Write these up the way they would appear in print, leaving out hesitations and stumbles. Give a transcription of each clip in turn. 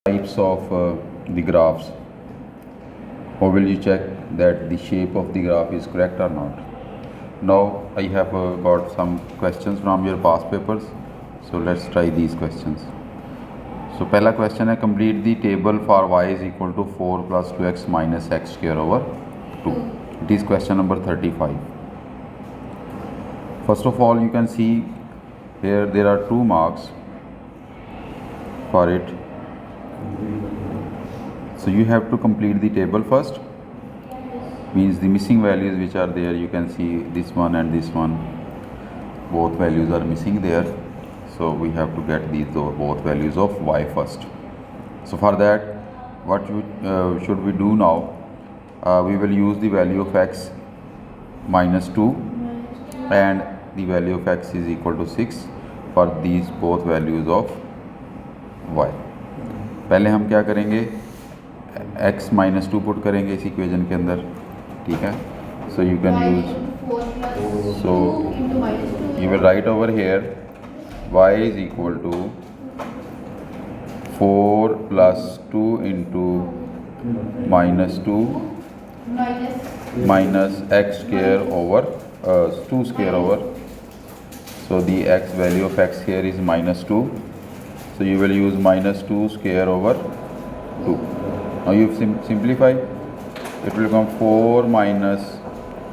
Types of the graphs. How will you check that the shape of the graph is correct or not? Now I have got some questions from your past papers, so let's try these questions. So पहला question है, complete the table for y is equal to 4 plus 2x minus x square over 2. It is question number 35. First of all, you can see here there are 2 marks for it. So you have to complete the table first, means the missing values which are there, you can see this one and this one, both values are missing there. So we have to get these both values of y first. So for that, what should we do now? We will use the value of x minus 2 and the value of x is equal to 6 for these both values of y. पहले हम क्या करेंगे, x minus 2 put करेंगे इस equation के अंदर, ठीक है. So you can use, so you will write over here y is equal to 4 plus 2 into minus 2 minus x square over 2 square over, so the x value of x here is minus 2, so you will use minus 2 square over 2. Now you simplify, it will become 4 minus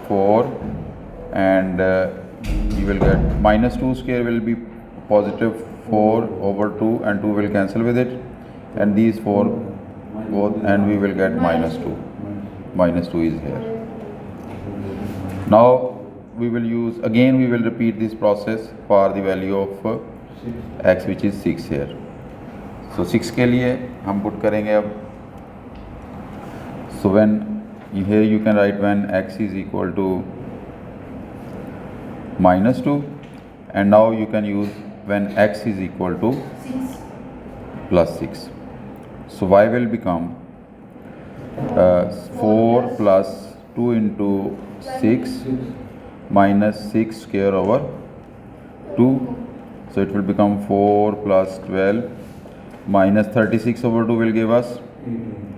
4 and you will get minus 2 square will be positive 4 over 2 and 2 will cancel with it and these 4 both and we will get minus 2. Minus 2 is here. Now we will use, again we will repeat this process for the value of x which is 6 here. So 6 के लिए हम put करेंगे अब. So when here you can write when x is equal to minus 2 and now you can use when x is equal to 6 plus 6. So y will become 4 plus 2 into 6 minus 6 square over 2. So it will become 4 plus 12 minus 36 over 2 will give us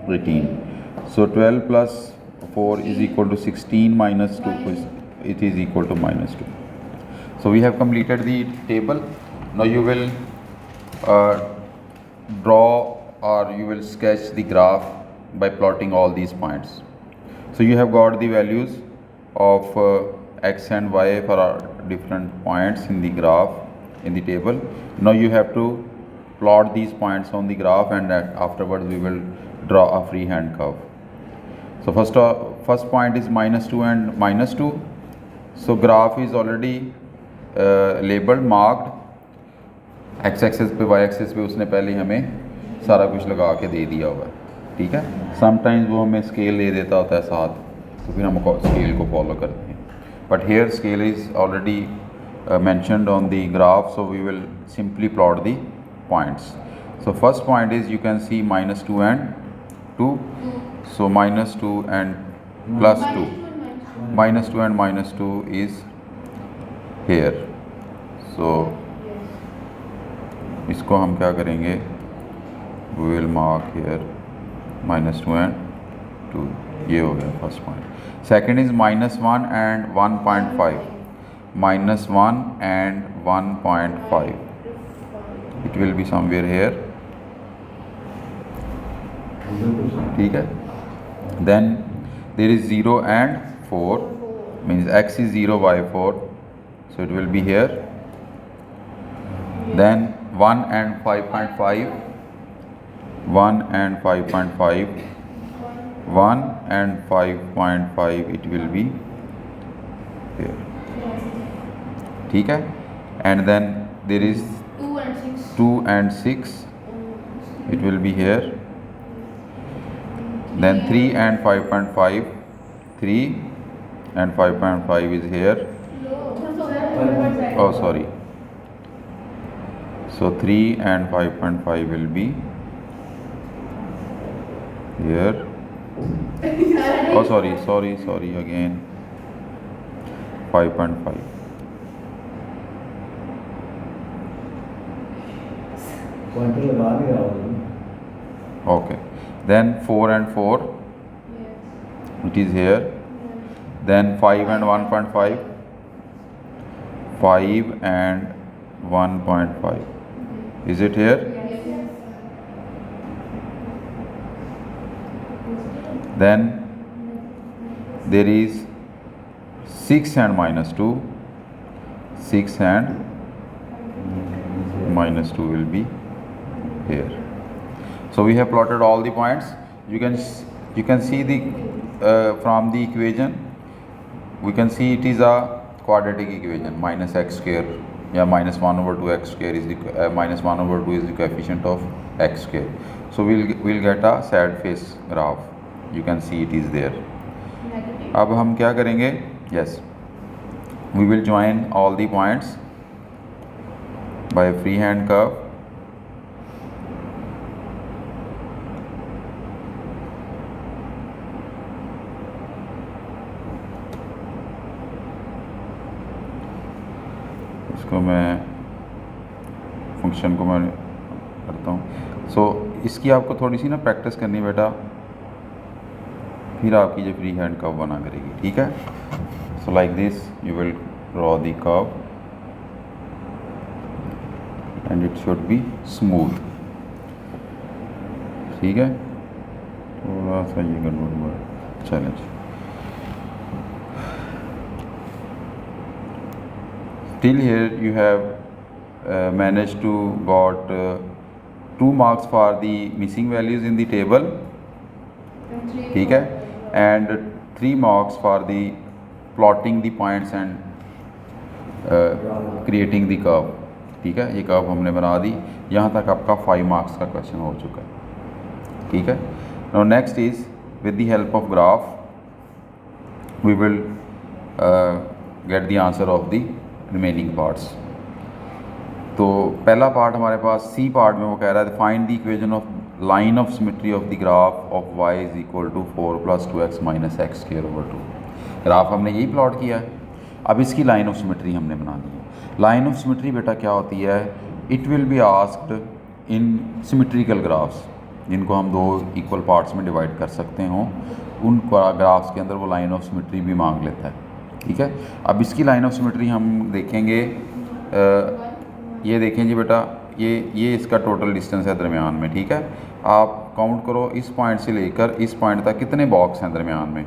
18. So 12 plus 4 is equal to 16 minus 2, it is equal to minus 2. So we have completed the table. Now you will draw or you will sketch the graph by plotting all these points. So you have got the values of x and y for our different points in the graph in the table. Now you have to plot these points on the graph and afterwards we will draw a freehand curve. So first point is minus 2 and minus 2. So graph is already labeled, marked. x axis पे y axis पे उसने पहले हमें सारा कुछ लगा के दे दिया होगा, ठीक है. समटाइम्स वो हमें स्केल दे देता होता है साथ, तो फिर हम स्केल को फॉलो करते हैं. But here scale is already mentioned on the graph, so we will simply plot the points. So first point is, you can see minus 2 and 2. So minus 2 and plus 2. Minus 2 and minus 2 is here. So इसको हम क्या करेंगे, we will mark here minus 2 and 2. ये हो गया first point. Second is minus 1 and 1.5. Minus 1 and 1.5. It will be somewhere here. ठीक है. Then there is 0 and 4, means x is 0, y 4, so it will be here. Then 1 and 5.5, 1 and 5.5, 1 and 5.5, it will be here. ठीक है. And then there is 2 and 6, it will be here. Then 3 and 5.5, 3 and 5.5 is here. Oh sorry, so 3 and 5.5 will be here. Oh sorry again, 5.5. Pointer लगा दिया होगा. Okay, then 4 and 4, it is here. Then 5 and 1.5, 5 and 1.5, is it here? Then there is 6 and minus 2, 6 and minus 2 will be here. So we have plotted all the points. You can see the from the equation we can see it is a quadratic equation. Minus x square, yeah, minus 1 over 2x square is the minus 1 over 2 is the coefficient of x square. So we'll get a sad face graph. You can see it is there. अब हम क्या करेंगे? Yes, we will join all the points by a freehand curve. इसको मैं function को मैं करता हूँ. सो इसकी आपको थोड़ी सी ना प्रैक्टिस करनी बेटा, फिर आपकी जो फ्री हैंड कर्व बना करेगी. ठीक है? So like this you will draw the curve and it should be smooth. ठीक है? थोड़ा सा ये गड़बड़ हुआ. Challenge. Till here you have managed to got 2 marks for the missing values in the table. ठीक है? And 3 marks for the plotting the points and creating the curve. ठीक है? ये कर्व हमने बना दी. यहाँ तक आपका 5 marks का क्वेश्चन हो चुका है. ठीक है? Now next is with the help of graph we will get the answer of the remaining parts. तो पहला पार्ट हमारे पास सी पार्ट में वो कह रहा है find the equation of line of symmetry of the graph of y is equal to 4 + 2x - x square over 2. Graph हमने यही प्लॉट किया है. अब इसकी लाइन ऑफ सिमेट्री हमने बना दी है. लाइन ऑफ सिमेट्री बेटा क्या होती है? It will be asked in symmetrical graphs जिनको हम 2 इक्वल पार्ट्स में डिवाइड कर सकते हों, उन ग्राफ्स के अंदर वो लाइन ऑफ सिमेट्री भी मांग लेता है. ठीक है? अब इसकी लाइन ऑफ सिमेट्री हम देखेंगे. ये देखें जी बेटा, ये इसका टोटल डिस्टेंस है दरमियान में. ठीक है? आप काउंट करो इस पॉइंट से लेकर इस पॉइंट तक कितने बॉक्स हैं दरमियान में.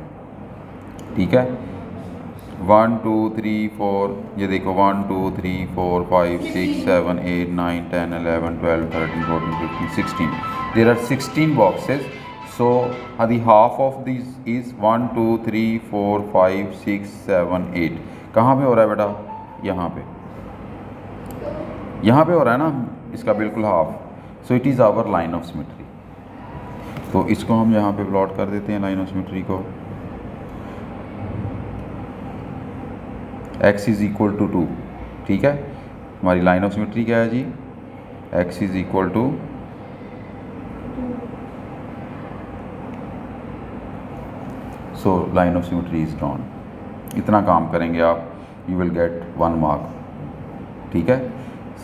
ठीक है? 1 2 3 4, ये देखो 1 2 3 4 5 6 7 8 9 10 11 12 13 14 15 16. There are 16 boxes. So the half of this is 1 2 3 4 5 6 7 8. कहाँ पे हो रहा है बेटा? यहाँ पे हो रहा है ना इसका बिल्कुल half. So it is our line of symmetry. तो इसको हम यहाँ पे प्लॉट कर देते हैं लाइन ऑफ सिमेट्री को. x is equal to 2. ठीक है? हमारी लाइन ऑफ सिमेट्री क्या है जी? x is equal to so line of symmetry is drawn. इतना काम करेंगे आप, यू विल गेट 1 मार्क. ठीक है?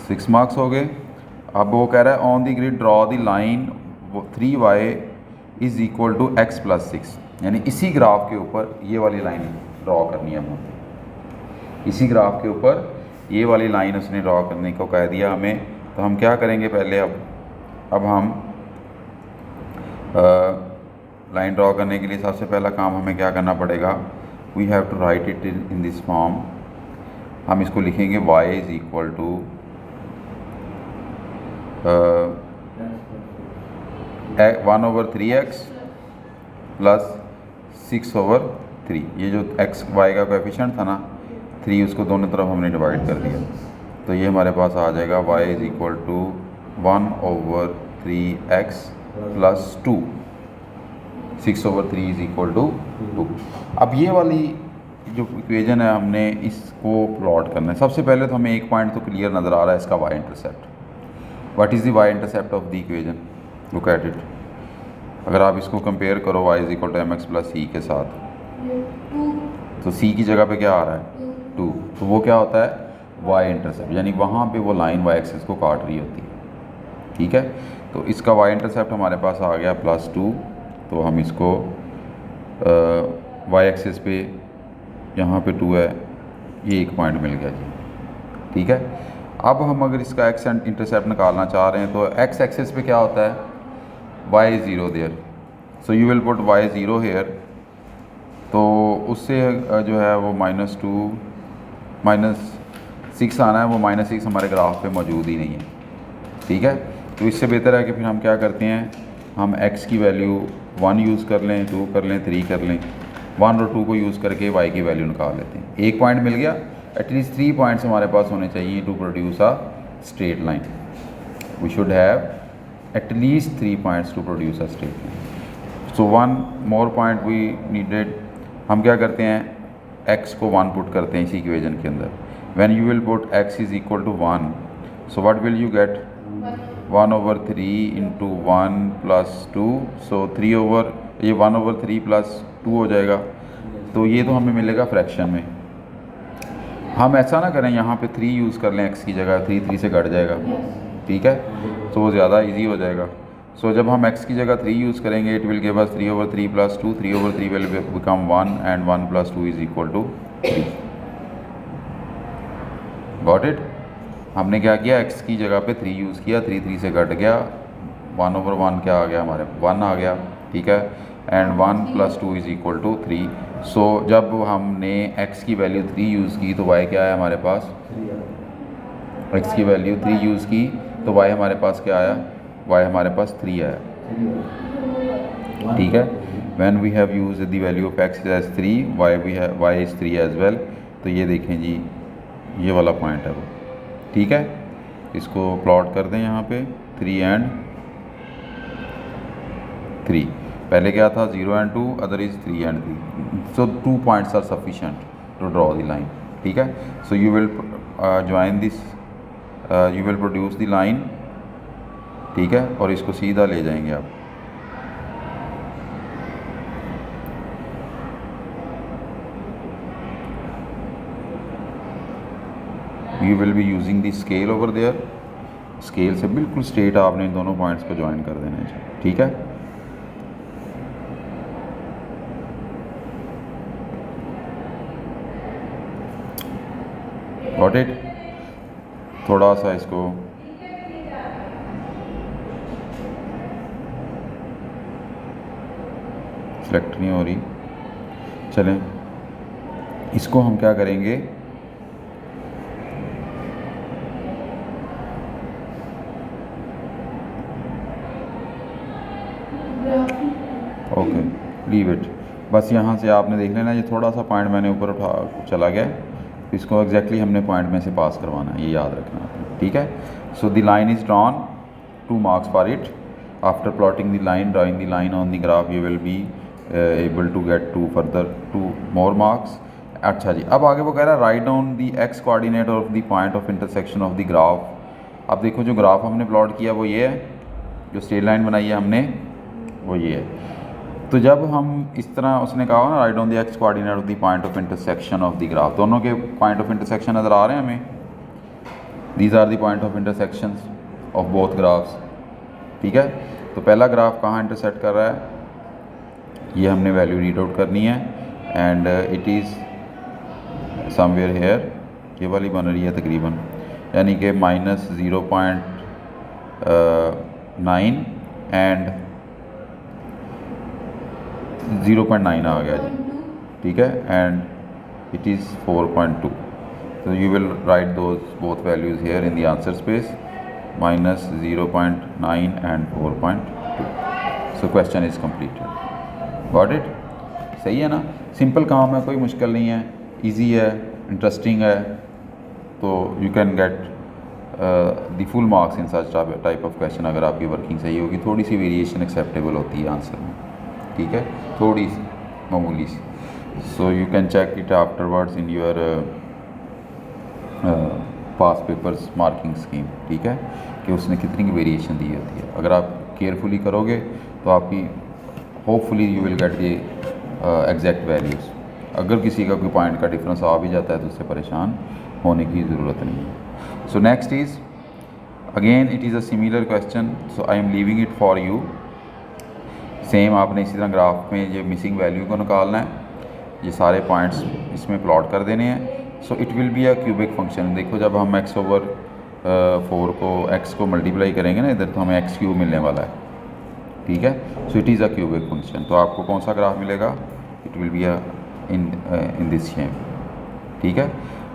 6 मार्क्स हो गए. अब वो कह रहा है on the grid draw the line 3y is equal to x + 6. यानी इसी ग्राफ के ऊपर ये वाली लाइन ड्रॉ करनी है हमें. इसी ग्राफ के ऊपर ये वाली लाइन उसने ड्रॉ करने को कह दिया हमें. तो हम क्या करेंगे पहले, अब हम लाइन ड्रॉ करने के लिए सबसे पहला काम हमें क्या करना पड़ेगा? We have to write it in this form. हम इसको लिखेंगे y is equal to 1/3x + 6/3. ये जो x y का कोएफिशिएंट था ना 3, उसको दोनों तरफ हमने डिवाइड कर दिया. तो ये हमारे पास आ जाएगा y is equal to 1/3x + 2. 6/3 is equal to 2. अब ये वाली जो इक्वेशन है हमने इसको प्लॉट करना है. सबसे पहले तो हमें एक पॉइंट तो क्लियर नज़र आ रहा है इसका y intercept. What is the y intercept of the equation? Look at it. अगर आप इसको कंपेयर करो y is equal to mx + c के साथ, तो c की जगह पे क्या आ रहा है? 2. तो वो क्या होता है? y intercept. यानी वहाँ पे वो लाइन y एक्सिस को काट रही होती है. ठीक है? तो इसका वाई इंटरसेप्ट हमारे पास आ गया +2, तो हम इसको वाई एक्सिस पे यहाँ पे 2 है, ये एक पॉइंट मिल गया जी। ठीक है, अब हम अगर इसका एक्स इंटरसेप्ट निकालना चाह रहे हैं तो एक्स एक्सिस पे क्या होता है, y 0 there, so you will put y 0 here. तो उससे जो है वो -2 -6 आना है, वो -6 हमारे ग्राफ पे मौजूद ही नहीं है। ठीक है, तो इससे बेहतर है कि फिर हम क्या करते हैं, हम x की वैल्यू 1 यूज़ कर लें, 2 कर लें, 3 कर लें, 1 और 2 को यूज़ करके y की वैल्यू निकाल लेते हैं। एक पॉइंट मिल गया, एटलीस्ट 3 पॉइंट्स हमारे पास होने चाहिए to produce a straight line. We should have at least 3 points to produce a straight line. So 1 more point we needed. हम क्या करते हैं, x को 1 पुट करते हैं इसी इक्वेशन के अंदर। When you will put x is equal to 1, so what will you get, 1/3 into 1 + 2, so 3 over, ये 1/3 + 2 हो जाएगा। तो ये तो हमें मिलेगा फ्रैक्शन में। हम ऐसा ना करें, यहाँ पे 3 यूज़ कर लें x की जगह, 3 से घट जाएगा। ठीक है, तो वो ज़्यादा इजी हो जाएगा। सो जब हम x की जगह 3 यूज़ करेंगे, it will give us 3/3 + 2, 3/3 will become 1 and 1 + 2 is equal to 3। Got it. हमने क्या किया, x की जगह पे 3 यूज़ किया, 3 से घट गया, 1/1 क्या आ गया हमारे, 1 आ गया। ठीक है, एंड 1 + 2 इज़ इक्वल टू 3। सो जब हमने x की वैल्यू 3 यूज़ की तो y क्या है हमारे पास, x की वैल्यू 3 यूज़ की तो y हमारे पास क्या आया, y हमारे पास 3 आया। ठीक है, when we have use the value of x as 3, y is 3 as well. तो ये देखें जी, ये वाला पॉइंट है वो। ठीक है, इसको प्लॉट कर दें यहाँ पे, 3 एंड 3। पहले क्या था, 0 and 2, other is 3 and 3। So 2 points are sufficient to draw the line. ठीक है, so you will join this, you will produce the line. ठीक है, और इसको सीधा ले जाएंगे आप। You will be using the scale over there. Scale से बिल्कुल स्ट्रेट आपने इन दोनों पॉइंट्स को ज्वाइन कर देना है। ठीक है, गॉट इट। थोड़ा सा इसको सिलेक्ट नहीं हो रही, चलें इसको हम क्या करेंगे, ओके लीव इट। बस यहाँ से आपने देख लेना, ये थोड़ा सा पॉइंट मैंने ऊपर उठा चला गया, इसको एग्जैक्टली हमने पॉइंट में से पास करवाना है, ये याद रखना आपने। ठीक है, so the line is drawn, 2 marks for it. After plotting the line, drawing the line on the graph, you will be able to get 2 more marks. अच्छा जी, अब आगे वो कह रहा है write down the x coordinate of the point of intersection of the graph. अब देखो जो ग्राफ हमने प्लॉट किया वो ये है, जो स्ट्रेट लाइन बनाई है हमने वो ये है। तो जब हम इस तरह, उसने कहा ना right on the x coordinate of the point of intersection of the graph, दोनों के पॉइंट ऑफ इंटरसेक्शन नज़र आ रहे हैं हमें। These are the point of intersections of both graphs. ठीक है, तो पहला ग्राफ कहाँ इंटरसेक्ट कर रहा है, ये हमने वैल्यू रीड आउट करनी है, and it is somewhere here, ये वाली बन रही है तकरीबन, यानी कि -0.9 एंड 0.9 आ गया जी। ठीक है, एंड इट इज़ 4.2। तो you will right those both values here in the answer space, -0.9 and 4.2। So question is completed. Got it. सही है ना, सिंपल काम है, कोई मुश्किल नहीं है, इजी है, इंटरेस्टिंग है। तो you can get the full marks in such type of question अगर आपकी वर्किंग सही होगी। थोड़ी सी वेरिएशन एक्सेप्टेबल होती है आंसर में। ठीक है, थोड़ी सी मामूली सी। So you can check it afterwards in your past papers marking scheme. ठीक है, कि उसने कितनी वेरिएशन दी होती है। अगर आप केयरफुली करोगे तो आपकी hopefully you will get the exact values. अगर किसी का कोई पॉइंट का डिफरेंस आ भी जाता है तो उससे परेशान होने की ज़रूरत नहीं है। So next is again it is a similar question, so I am leaving it for you. Same आपने इसी तरह ग्राफ में ये मिसिंग वैल्यू को निकालना है, ये सारे पॉइंट्स इसमें प्लॉट कर देने हैं। So it will be a cubic function. देखो जब हम x ओवर 4 को x को मल्टीप्लाई करेंगे ना इधर, तो हमें x क्यूब मिलने वाला है, ठीक है। सो it is a cubic function. तो आपको कौन सा ग्राफ मिलेगा? It will be a in this shape, ठीक है।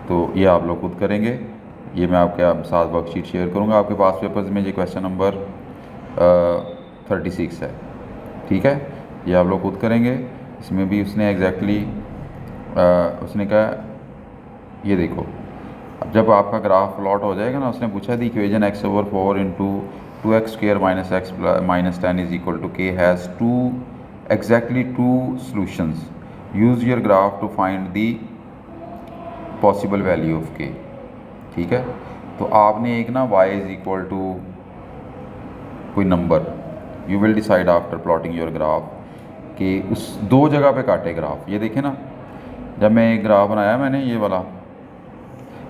तो ये आप लोग खुद करेंगे, ये मैं आपके साथ वर्कशीट शेयर करूँगा। आपके पास पेपर्स में ये क्वेश्चन नंबर 36 है, ठीक है। ये आप लोग खुद करेंगे। इसमें भी उसने एग्जैक्टली उसने कहा, ये देखो अब जब आपका ग्राफ प्लॉट हो जाएगा ना, उसने पूछा the equation x over 4 into 2x square minus x minus 10 is equal to k has exactly two solutions, use your graph to find the possible value of k, ठीक है। तो आपने एक ना y इज इक्वल टू कोई number, you will decide after plotting your graph कि उस दो जगह पे काटे ग्राफ। ये देखें ना, जब मैं एक ग्राफ बनाया मैंने ये वाला,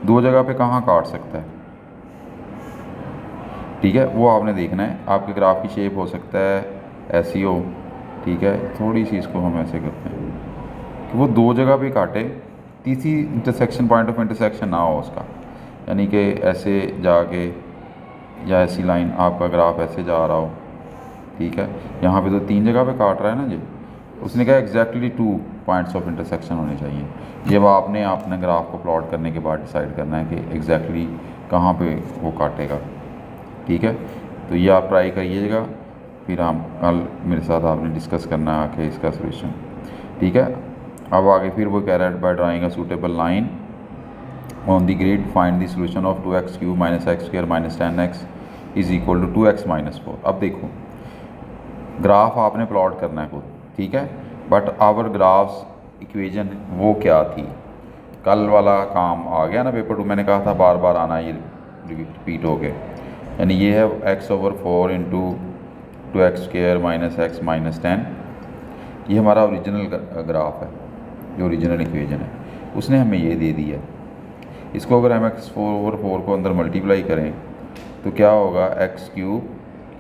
दो जगह पे कहाँ काट सकता है, ठीक है। वो आपने देखना है। आपके ग्राफ की शेप हो सकता है ऐसी हो, ठीक है। थोड़ी सी इसको हम ऐसे करते हैं कि वो दो जगह पे काटे, तीसरी इंटरसेक्शन पॉइंट ऑफ इंटरसेक्शन ना हो उसका, यानी कि ऐसे जाके या ऐसी लाइन आपका ग्राफ ऐसे जा रहा हो, ठीक है। यहाँ पे तो तीन जगह पे काट रहा है ना जी। उसने कहा एग्जैक्टली 2 पॉइंट्स ऑफ इंटरसेक्शन होने चाहिए। ये वो आपने अपने ग्राफ को प्लॉट करने के बाद डिसाइड करना है कि एग्जैक्टली कहाँ पे वो काटेगा, ठीक है। तो ये आप ट्राई करिएगा, फिर हम कल मेरे साथ आपने डिस्कस करना है आके इसका सोल्यूशन, ठीक है। अब आगे फिर वो कह रहा है by drawing a suitable line on the grid find the solution of 2x cube minus x square minus 10x is equal to 2x minus 4। अब देखो ग्राफ आपने प्लॉट करना है खुद, ठीक है। बट आवर ग्राफ्स इक्वेजन वो क्या थी, कल वाला काम आ गया ना पेपर 2। मैंने कहा था बार बार आना, ये रिपीट हो गए। यानी ये है x over 4 into 2x square minus x minus 10, ये हमारा ओरिजिनल ग्राफ है, जो ओरिजिनल इक्वेजन है। उसने हमें ये दे दी है। इसको अगर हम x ओवर 4 को अंदर मल्टीप्लाई करें तो क्या होगा, x cube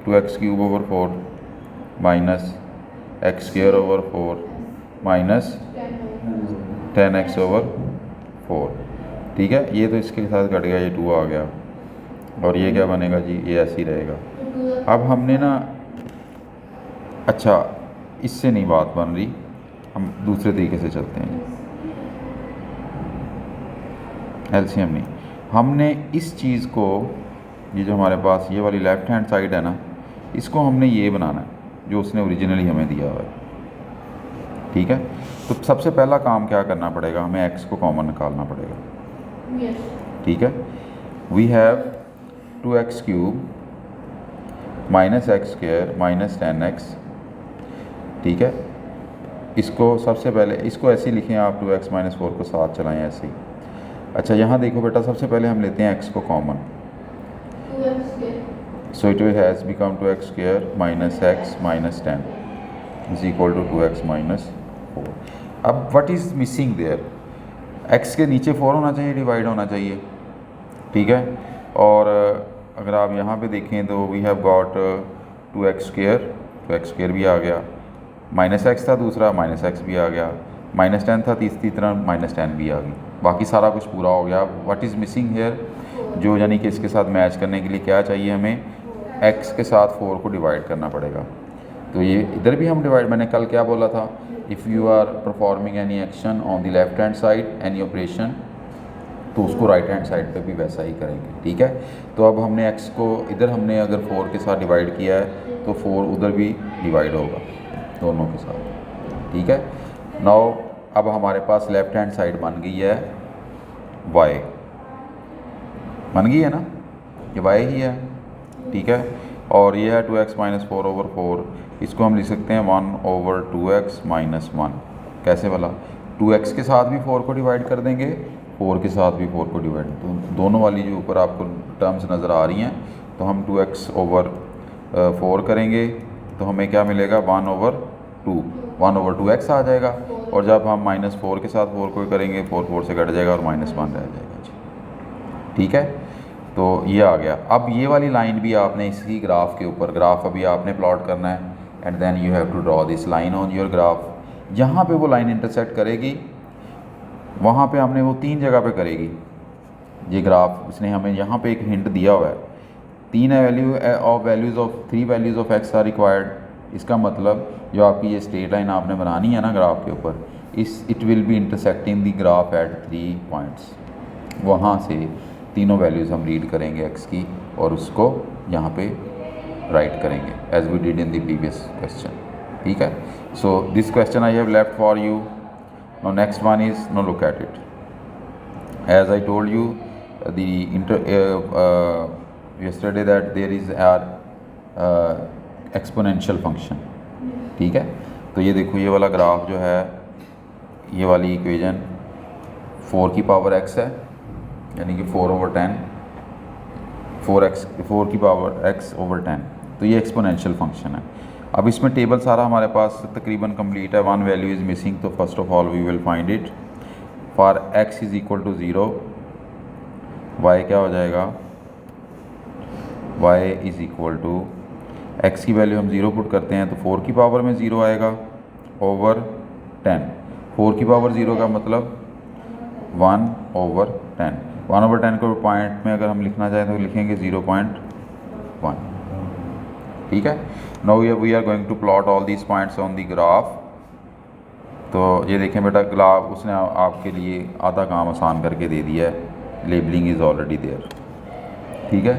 2x cube over 4 minus x square over 4 minus 10x over 4, ठीक है। ये तो इसके साथ कट गया, ये 2 आ गया, और ये क्या बनेगा जी, ये ऐसे ही रहेगा। अब हमने ना, अच्छा इससे नहीं बात बन रही, हम दूसरे तरीके से चलते हैं। एलसीएम नहीं, हमने इस चीज़ को, ये जो हमारे पास ये वाली लेफ़्ट हैंड साइड है ना, इसको हमने ये बनाना है जो उसने ओरिजिनली हमें दिया हुआ है, ठीक है। तो सबसे पहला काम क्या करना पड़ेगा, हमें x को कॉमन निकालना पड़ेगा, ठीक है। We have 2x cube minus x square minus 10x, ठीक है। इसको सबसे पहले इसको ऐसे ही लिखें आप, 2x माइनस 4 को साथ चलाएं ऐसे ही। अच्छा यहाँ देखो बेटा, सबसे पहले हम लेते हैं x को common, so it has become 2x square minus x minus 10 is equal to 2x minus 4। अब what is missing there, x के नीचे 4 होना चाहिए, डिवाइड होना चाहिए, ठीक है। और अगर आप यहाँ पे देखें तो we have got 2x square, 2x square भी आ गया, माइनस x था दूसरा, माइनस x भी आ गया, माइनस 10 था तीसरी तरह, माइनस 10 भी आ गई, बाकी सारा कुछ पूरा हो गया। व्हाट इज़ मिसिंग हेयर, जो यानी कि इसके साथ मैच करने के लिए क्या चाहिए, हमें x के साथ 4 को डिवाइड करना पड़ेगा। तो ये इधर भी हम डिवाइड, मैंने कल क्या बोला था, if you are performing any action on the left hand side, any operation, तो उसको राइट हैंड साइड पे भी वैसा ही करेंगे, ठीक है। तो अब हमने x को इधर हमने अगर 4 के साथ डिवाइड किया है तो 4 उधर भी डिवाइड होगा दोनों के साथ, ठीक है। नाउ अब हमारे पास लेफ्ट हैंड साइड बन गई है y, बन गई है ना, ये y ही है, ठीक है। और ये है 2x माइनस 4 ओवर 4, इसको हम लिख सकते हैं 1 ओवर 2x माइनस 1। कैसे वाला, 2x के साथ भी 4 को डिवाइड कर देंगे, 4 के साथ भी 4 को डिवाइड, तो दोनों वाली जो ऊपर आपको टर्म्स नज़र आ रही हैं, तो हम 2x ओवर 4 करेंगे तो हमें क्या मिलेगा, 1 ओवर 2x आ जाएगा। और जब हम माइनस 4 के साथ 4 को करेंगे, 4 4 से कट जाएगा और माइनस 1 रह जाएगा जी, ठीक है। तो ये आ गया। अब ये वाली लाइन भी आपने इसी ग्राफ के ऊपर, ग्राफ अभी आपने प्लॉट करना है and then you have to draw this line on your graph. जहाँ पे वो लाइन इंटरसेक्ट करेगी वहाँ पे हमने वो 3 जगह पे करेगी। ये ग्राफ उसने हमें यहाँ पे एक हिंट दिया हुआ है, 3 values of 3 values of x are required. इसका मतलब जो आपकी ये स्ट्रेट लाइन आपने बनानी है ना ग्राफ के ऊपर, it will be intersecting the graph at 3 points. वहाँ से तीनों वैल्यूज़ हम रीड करेंगे एक्स की और उसको यहाँ पे राइट करेंगे as we did in the previous question. ठीक है, so this question I have left for you. Now next one is, no look at it. As I told you yesterday that there is exponential function. ठीक है, तो ये देखो ये वाला graph जो है, ये वाली इक्वेशन 4 की पावर x है, यानी कि 4/10, 4 की पावर x ओवर 10। तो ये एक्सपोनेंशियल फंक्शन है। अब इसमें टेबल सारा हमारे पास तकरीबन कंप्लीट है। 1 वैल्यू इज़ मिसिंग, तो first of all we will find it. For x is equal to 0, y क्या हो जाएगा, y is equal to x की वैल्यू हम 0 पुट करते हैं तो 4 की पावर में 0 आएगा ओवर 10। 4 की पावर 0 का मतलब 1/10। 1/10 को पॉइंट में अगर हम लिखना चाहें तो लिखेंगे 0.1। ठीक है, now we are going to plot all these points on the graph. तो ये देखें बेटा, ग्राफ उसने आपके लिए आधा काम आसान करके दे दिया है। Labelling is already there. ठीक है,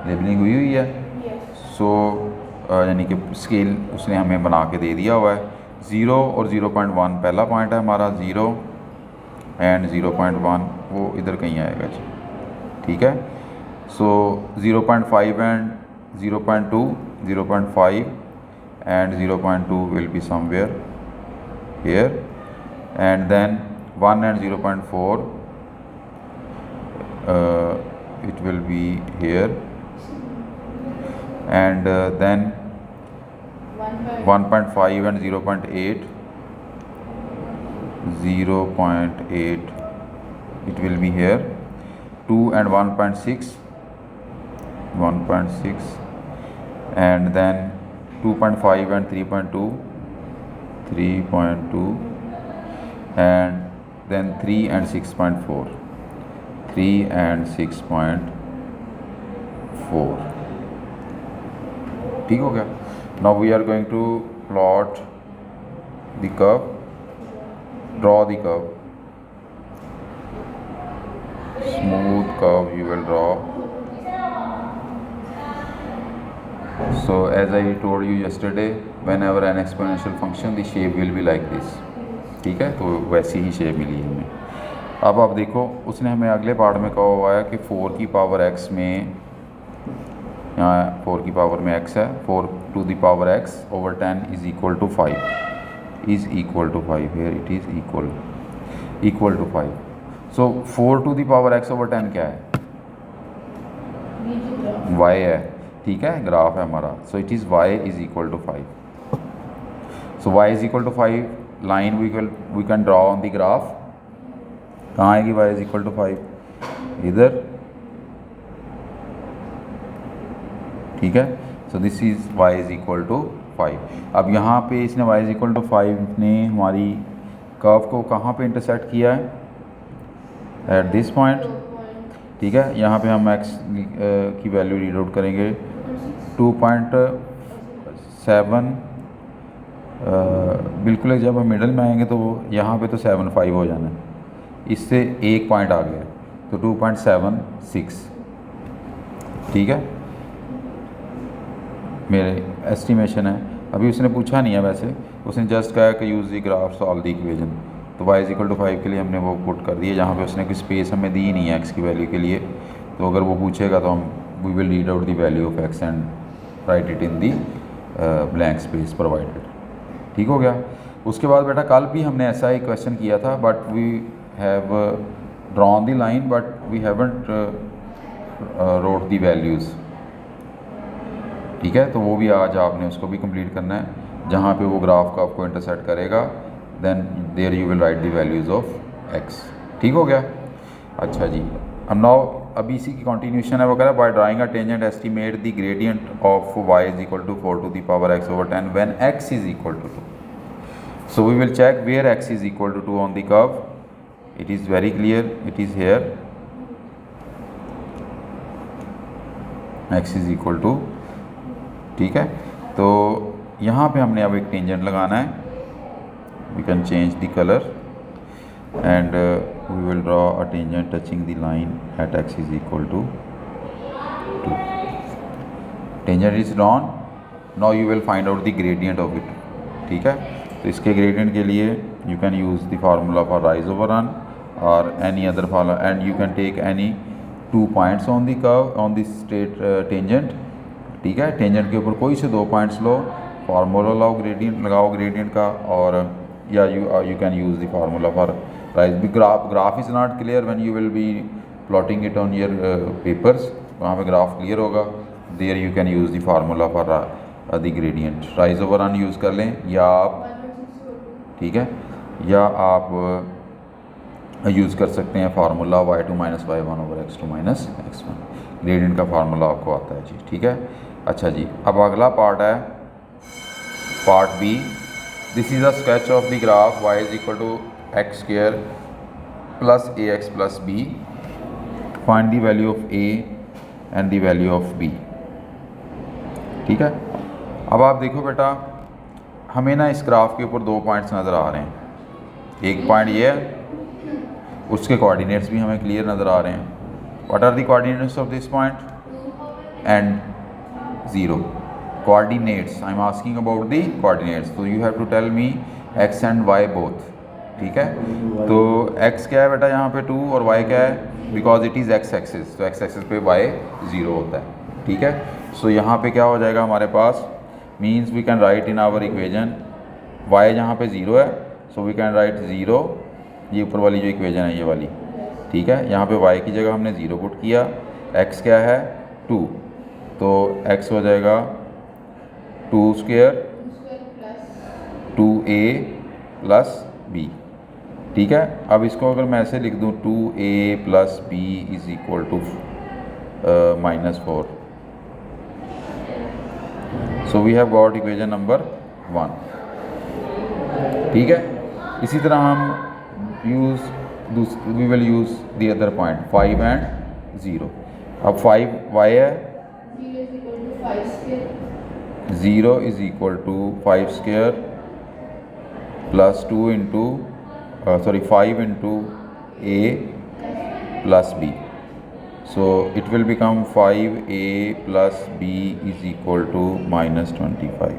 लेबलिंग हुई है। सो यानी कि स्केल उसने हमें बना के दे दिया हुआ है। 0 और 0.1 पहला पॉइंट है हमारा, 0 एंड 0.1 वो इधर कहीं आएगा जी। ठीक है, so 0.5 and 0.2, 0.5 and 0.2 will be somewhere here, and then 1 and 0.4 it will be here, and then 1.5 and 0.8, 0.8 it will be here, 2 and 1.6, 1.6, and then 2.5 and 3.2, 3.2, and then 3 and 6.4, 3 and 6.4। ठीक हो गया। Now we are going to plot the curve, draw the curve, smooth curve you will draw। So as I told you yesterday, whenever an exponential function, the shape will be like this। ठीक है, तो वैसी ही shape मिली हमें। अब आप देखो, उसने हमें अगले पार्ट में कहा हुआ है कि 4 की पावर x में, यहाँ 4 की पावर में x है, 4 to the power x over 10 is equal to 5, is equal to 5, here it is equal to 5। so 4 to the power x over 10 क्या है, y है। ठीक है, ग्राफ है हमारा, so it is y is equal to 5। so y is equal to 5 line we can draw on the graph। कहाँ आएगी y is equal to 5, इधर। ठीक है, so this is y is equal to 5। अब यहाँ पे इसने y is equal to 5 ने हमारी कर्व को कहाँ पे इंटरसेक्ट किया है, एट दिस पॉइंट। ठीक है, यहाँ पे हम x की वैल्यू रीड आउट करेंगे 2.7। बिल्कुल जब हम मिडल में आएंगे तो यहाँ पे तो 7.5 हो जाना है, इससे एक पॉइंट आ गया तो 2.76। ठीक है, मेरे एस्टिमेशन है। अभी उसने पूछा नहीं है, वैसे उसने जस्ट कहा कि use the graph solve the equation. तो y इज इक्वल टू 5 के लिए हमने वो पुट कर दिया, जहाँ पे उसने कोई स्पेस हमें दी नहीं है x की वैल्यू के लिए। तो अगर वो पूछेगा तो हम we will read out the value of x and write it in the blank space provided. ठीक हो गया। उसके बाद बेटा कल भी हमने ऐसा ही क्वेश्चन किया था, but we have drawn the line but we haven't wrote the values. ठीक है, तो वो भी आज आपने उसको भी कंप्लीट करना है। जहाँ पे वो ग्राफ का आपको इंटरसेक्ट करेगा, then there you will write the values of x। ठीक हो गया। अच्छा जी, अब नाउ अभी इसी की कंटिन्यूशन है वगैरह। By drawing a tangent estimate the gradient of y is equal to 4 to the power x over 10 when x is equal to 2. So we will check where x is equal to 2 on the curve. It is very clear, it is here. x is equal to, ठीक है, तो यहाँ पे हमने अब एक tangent लगाना है. We can change the color and we will draw a tangent touching the line at x is equal to 2. Tangent is drawn. Now you will find out the gradient of it. ठीक है, तो इसके gradient के लिए you can use the formula for rise over run or any other formula, and you can take any 2 points on the curve on the straight tangent. ठीक है, tangent के ऊपर कोई से 2 पॉइंट्स लो, फार्मूला लगाओ ग्रेडियंट का, और या you can use the formula for rise. The graph is not clear when you will be plotting it on your papers. वहाँ पे ग्राफ क्लियर होगा. There you can use the formula for the gradient. rise over run use कर लें, या आप, ठीक है, या आप यूज़ कर सकते हैं formula y2 minus y1 over x2 minus x1. Gradient का फार्मूला आपको आता है जी. ठीक है, अच्छा जी, अब अगला पार्ट है part B. This is a sketch of the graph y is equal to x square plus a x plus बी. Find the value of a and the value of b. ठीक है, अब आप देखो बेटा, हमें ना इस ग्राफ के ऊपर 2 पॉइंट्स नज़र आ रहे हैं. एक पॉइंट ये है, उसके कोऑर्डिनेट्स भी हमें क्लियर नज़र आ रहे हैं. What are the coordinates of this point and 0. Coordinates, I am asking about the coordinates, तो you have to tell me x and y both. ठीक है, तो x क्या है बेटा यहाँ पे 2, और y क्या है, because it is x axis, तो x एक्सिस पे y 0 होता है. ठीक है, सो यहाँ पे क्या हो जाएगा हमारे पास, means we can write in our equation y यहाँ पे 0 है, सो वी कैन राइट 0, ये ऊपर वाली जो इक्वेजन है ये वाली. ठीक है, यहाँ पे y की जगह हमने 0 पुट किया, x क्या है 2, तो x हो जाएगा 2 स्क्वायर 2a प्लस b. ठीक है, अब इसको अगर मैं ऐसे लिख दूँ 2a plus b is equal to -4. So we have got equation number 1. ठीक है, इसी तरह हम we will use the other point 5 and 0. अब 5 y है, 0 is equal to 5 square plus 2 into 5 into a plus b. So it will become 5a plus b is equal to -25.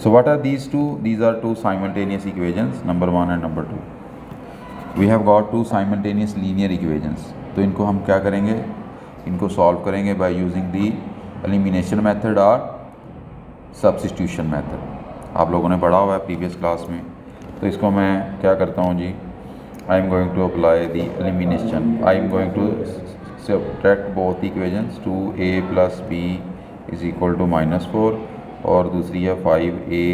So what are these two? These are two simultaneous equations, number 1 and number 2. We have got two simultaneous linear equations. तो इनको हम क्या करेंगे, इनको solve करेंगे by using the elimination method or substitution method. आप लोगों ने पढ़ा हुआ है प्रीवियस क्लास में. तो इसको मैं क्या करता हूँ जी, I am going to apply the elimination. I am going to subtract both equations. 2a plus b is equal to -4, और दूसरी है 5a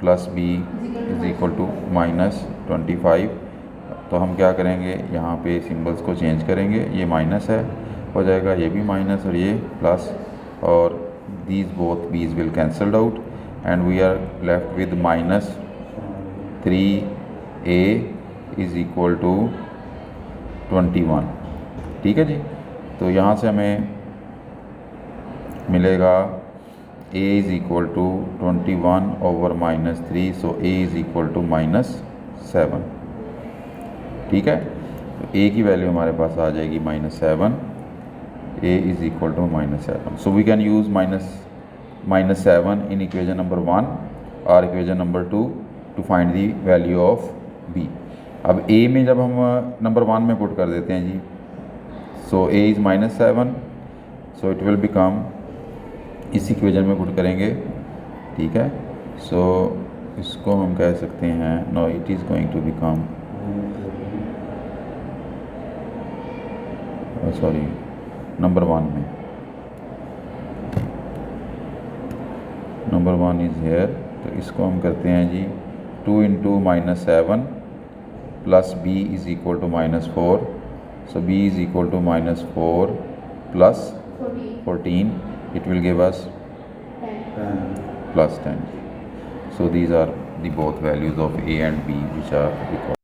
plus b is equal to -25. तो हम क्या करेंगे, यहाँ पे सिंबल्स को चेंज करेंगे, ये माइनस है हो जाएगा, ये भी माइनस और ये प्लस, और these both b's will cancelled out and we are left with -3a is equal to 21. ठीक है जी, तो यहाँ से हमें मिलेगा a is equal to 21 over -3, so a is equal to -7. ठीक है, तो a की वैल्यू हमारे पास आ जाएगी -7. a is equal to -7. So we can use -7 in equation number 1 or equation number 2 to find the value of b. अब a में जब हम नंबर 1 में पुट कर देते हैं जी, so a is -7, so it will become, इस इक्वेशन में पुट करेंगे. ठीक है, so इसको हम कह सकते हैं, no it is going to become, sorry number 1 में, नंबर 1 इज़ हेयर, तो इसको हम करते हैं जी 2 into -7 plus b is equal to -4, So b is equal to minus 4 plus 14. It will give us 10. plus 10. So these are the both values of a and b which are recorded.